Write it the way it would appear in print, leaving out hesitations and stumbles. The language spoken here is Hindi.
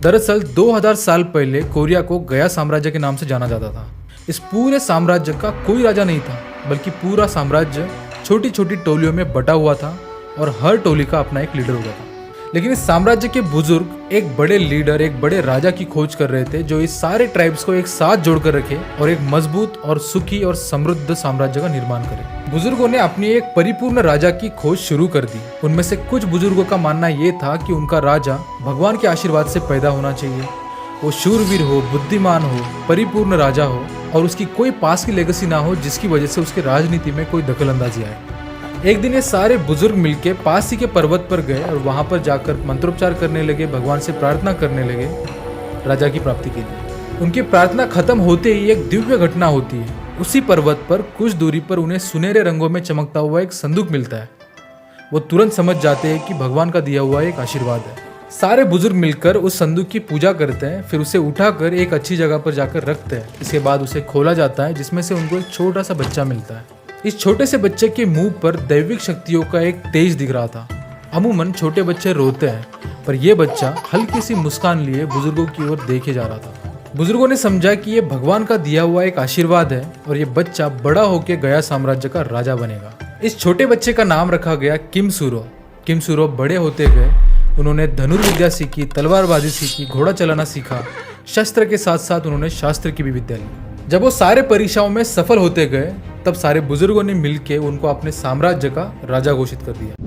दरअसल 2000 साल पहले कोरिया को गया साम्राज्य के नाम से जाना जाता था। इस पूरे साम्राज्य का कोई राजा नहीं था, बल्कि पूरा साम्राज्य छोटी छोटी टोलियों में बटा हुआ था और हर टोली का अपना एक लीडर होता था। लेकिन इस साम्राज्य के बुजुर्ग एक बड़े लीडर, एक बड़े राजा की खोज कर रहे थे जो इस सारे ट्राइब्स को एक साथ जोड़कर रखे और एक मजबूत और सुखी और समृद्ध साम्राज्य का निर्माण करे। बुजुर्गों ने अपनी एक परिपूर्ण राजा की खोज शुरू कर दी। उनमें से कुछ बुजुर्गों का मानना ये था कि उनका राजा भगवान के आशीर्वाद से पैदा होना चाहिए, वो शूरवीर हो, बुद्धिमान हो, परिपूर्ण राजा हो और उसकी कोई पास की लेगेसी ना हो जिसकी वजह से उसके राजनीति में कोई दखलंदाजी आए। एक दिन ये सारे बुजुर्ग मिलके पास ही के पर्वत पर गए और वहां पर जाकर मंत्रोच्चार करने लगे, भगवान से प्रार्थना करने लगे राजा की प्राप्ति के लिए। उनकी प्रार्थना खत्म होते ही एक दिव्य घटना होती है। उसी पर्वत पर कुछ दूरी पर उन्हें सुनहरे रंगों में चमकता हुआ एक संदूक मिलता है। वो तुरंत समझ जाते हैं कि भगवान का दिया हुआ एक आशीर्वाद है। सारे बुजुर्ग मिलकर उस संदूक की पूजा करते हैं, फिर उसे उठाकर एक अच्छी जगह पर जाकर रखते हैं। इसके बाद उसे खोला जाता है, जिसमें से उनको एक छोटा सा बच्चा मिलता है। इस छोटे से बच्चे के मुंह पर दैविक शक्तियों का एक तेज दिख रहा था। अमूमन छोटे बच्चे रोते हैं, पर यह बच्चा हल्की सी मुस्कान लिए बुजुर्गों की ओर देखे जा रहा था। बुजुर्गों ने समझा कि यह भगवान का दिया हुआ एक आशीर्वाद है और यह बच्चा बड़ा होकर गया साम्राज्य का राजा बनेगा। इस छोटे बच्चे का नाम रखा गया किम सूरो। किम सूरो बड़े होते गए, उन्होंने धनुर्विद्या सीखी, तलवारबाजी सीखी, घोड़ा चलाना सीखा। शस्त्र के साथ साथ उन्होंने शास्त्र की भी विद्या ली। जब वो सारे परीक्षाओं में सफल होते गए, तब सारे बुजुर्गों ने मिलकर उनको अपने साम्राज्य का राजा घोषित कर दिया।